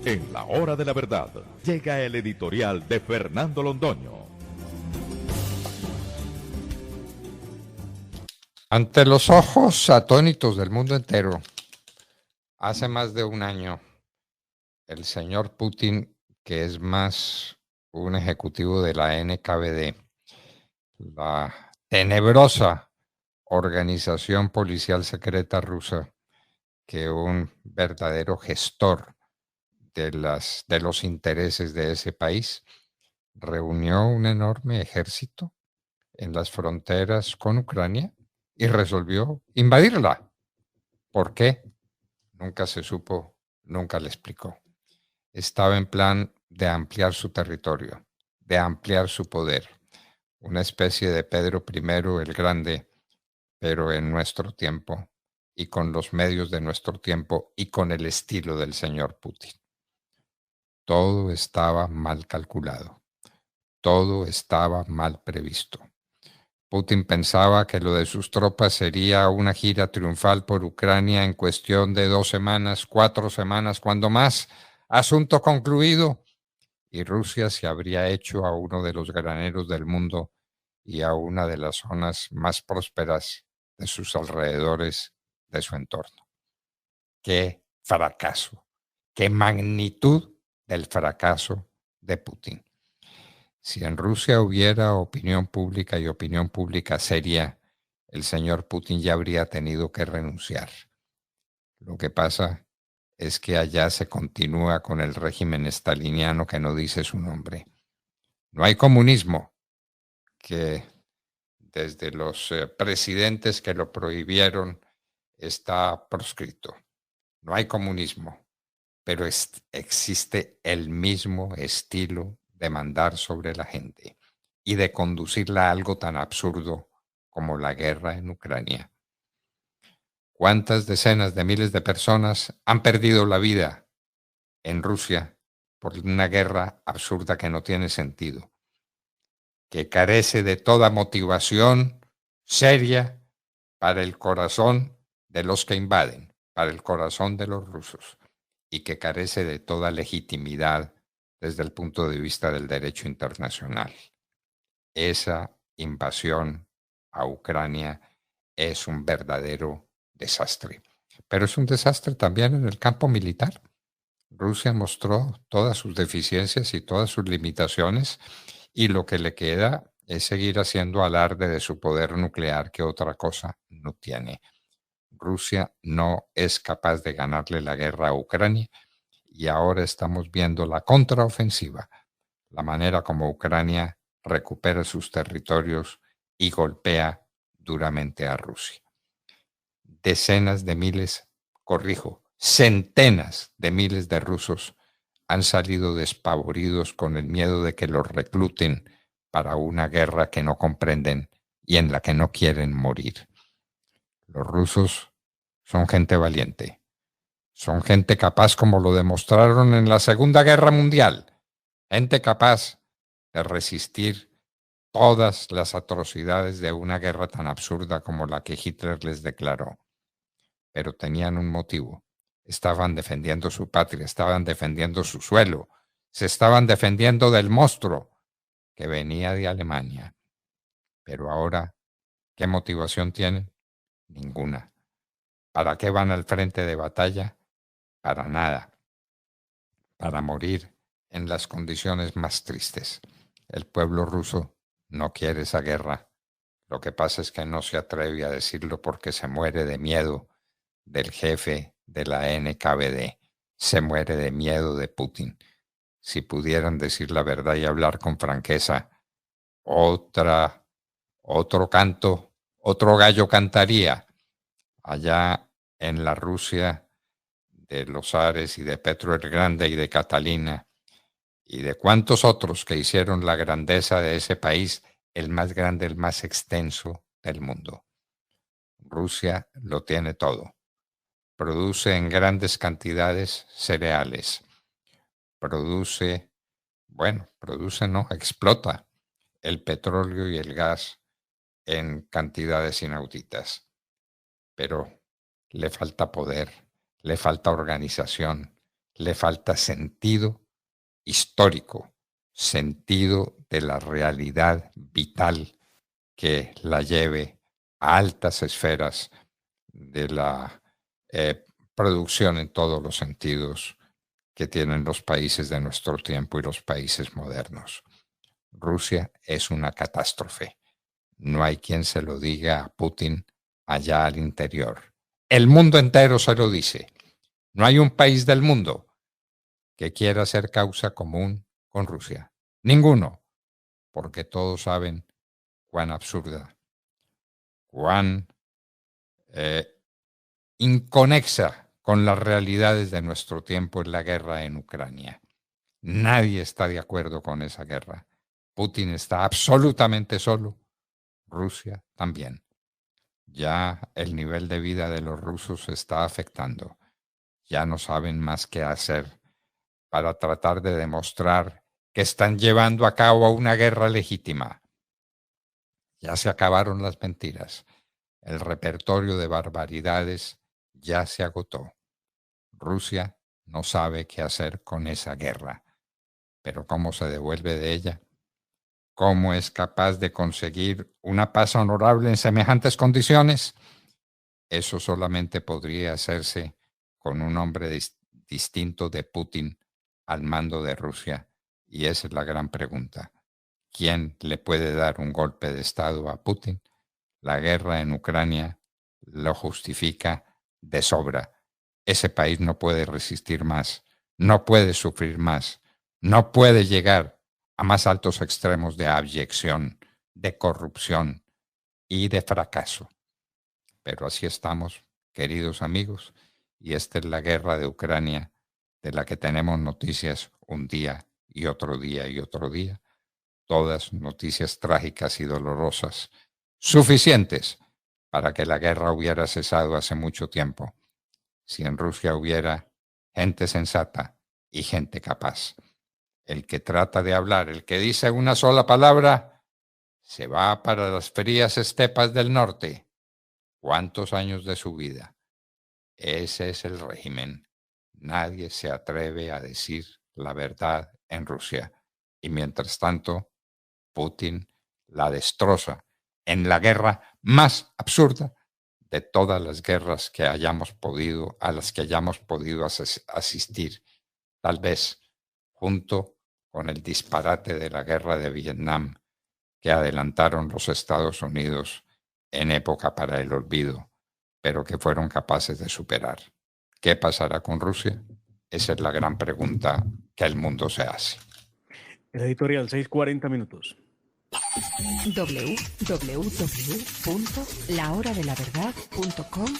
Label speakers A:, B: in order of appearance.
A: En la hora de la verdad, llega el editorial de Fernando Londoño.
B: Ante los ojos atónitos del mundo entero, hace más de un año, el señor Putin, que es más un ejecutivo de la NKVD, la tenebrosa organización policial secreta rusa, que un verdadero gestor de los intereses de ese país, reunió un enorme ejército en las fronteras con Ucrania y resolvió invadirla. ¿Por qué? Nunca se supo, nunca le explicó. Estaba en plan de ampliar su territorio, de ampliar su poder, una especie de Pedro I el Grande, pero en nuestro tiempo y con los medios de nuestro tiempo y con el estilo del señor Putin. Todo estaba mal calculado, todo estaba mal previsto. Putin pensaba que lo de sus tropas sería una gira triunfal por Ucrania en cuestión de 2 semanas, 4 semanas, cuando más, asunto concluido, y Rusia se habría hecho a uno de los graneros del mundo y a una de las zonas más prósperas de sus alrededores, de su entorno. ¡Qué fracaso! ¡Qué magnitud del fracaso de Putin! Si en Rusia hubiera opinión pública y opinión pública seria, el señor Putin ya habría tenido que renunciar. Lo que pasa es que allá se continúa con el régimen staliniano que no dice su nombre. No hay comunismo, que desde los presidentes que lo prohibieron está proscrito. No hay comunismo, pero existe el mismo estilo de mandar sobre la gente y de conducirla a algo tan absurdo como la guerra en Ucrania. ¿Cuántas decenas de miles de personas han perdido la vida en Rusia por una guerra absurda que no tiene sentido, que carece de toda motivación seria para el corazón de los que invaden, para el corazón de los rusos, y que carece de toda legitimidad desde el punto de vista del derecho internacional? Esa invasión a Ucrania es un verdadero desastre. Pero es un desastre también en el campo militar. Rusia mostró todas sus deficiencias y todas sus limitaciones, y lo que le queda es seguir haciendo alarde de su poder nuclear, que otra cosa no tiene. Rusia no es capaz de ganarle la guerra a Ucrania, y ahora estamos viendo la contraofensiva, la manera como Ucrania recupera sus territorios y golpea duramente a Rusia. Decenas de miles, corrijo, centenas de miles de rusos han salido despavoridos con el miedo de que los recluten para una guerra que no comprenden y en la que no quieren morir. Los rusos son gente valiente, son gente capaz, como lo demostraron en la Segunda Guerra Mundial, gente capaz de resistir todas las atrocidades de una guerra tan absurda como la que Hitler les declaró. Pero tenían un motivo. Estaban defendiendo su patria, estaban defendiendo su suelo, se estaban defendiendo del monstruo que venía de Alemania. Pero ahora, ¿qué motivación tienen? Ninguna. ¿Para qué van al frente de batalla? Para nada. Para morir en las condiciones más tristes. El pueblo ruso no quiere esa guerra. Lo que pasa es que no se atreve a decirlo porque se muere de miedo del jefe de la NKVD. Se muere de miedo de Putin. Si pudieran decir la verdad y hablar con franqueza, otro canto, otro gallo cantaría. Allá en la Rusia de los zares y de Petro el Grande y de Catalina y de cuantos otros que hicieron la grandeza de ese país el más grande, el más extenso del mundo. Rusia lo tiene todo. Produce en grandes cantidades cereales. Explota el petróleo y el gas en cantidades inauditas. Pero le falta poder, le falta organización, le falta sentido histórico, sentido de la realidad vital que la lleve a altas esferas de la producción en todos los sentidos que tienen los países de nuestro tiempo y los países modernos. Rusia es una catástrofe. No hay quien se lo diga a Putin allá al interior. El mundo entero se lo dice. No hay un país del mundo que quiera hacer causa común con Rusia. Ninguno, porque todos saben cuán absurda, cuán inconexa con las realidades de nuestro tiempo es la guerra en Ucrania. Nadie está de acuerdo con esa guerra. Putin está absolutamente solo. Rusia también. Ya el nivel de vida de los rusos se está afectando. Ya no saben más qué hacer para tratar de demostrar que están llevando a cabo una guerra legítima. Ya se acabaron las mentiras. El repertorio de barbaridades ya se agotó. Rusia no sabe qué hacer con esa guerra. Pero ¿cómo se devuelve de ella? ¿Cómo es capaz de conseguir una paz honorable en semejantes condiciones? Eso solamente podría hacerse con un hombre distinto de Putin al mando de Rusia. Y esa es la gran pregunta. ¿Quién le puede dar un golpe de Estado a Putin? La guerra en Ucrania lo justifica de sobra. Ese país no puede resistir más, no puede sufrir más, no puede llegar a más altos extremos de abyección, de corrupción y de fracaso. Pero así estamos, queridos amigos, y esta es la guerra de Ucrania de la que tenemos noticias un día y otro día y otro día, todas noticias trágicas y dolorosas, suficientes para que la guerra hubiera cesado hace mucho tiempo, si en Rusia hubiera gente sensata y gente capaz. El que trata de hablar, el que dice una sola palabra, se va para las frías estepas del norte. ¿Cuántos años de su vida? Ese es el régimen. Nadie se atreve a decir la verdad en Rusia. Y mientras tanto, Putin la destroza en la guerra más absurda de todas las guerras que a las que hayamos podido asistir, tal vez junto con el disparate de la guerra de Vietnam que adelantaron los Estados Unidos en época para el olvido, pero que fueron capaces de superar. ¿Qué pasará con Rusia? Esa es la gran pregunta que el mundo se hace.
C: El editorial 6:40 minutos.
D: www.lahoradelaverdad.com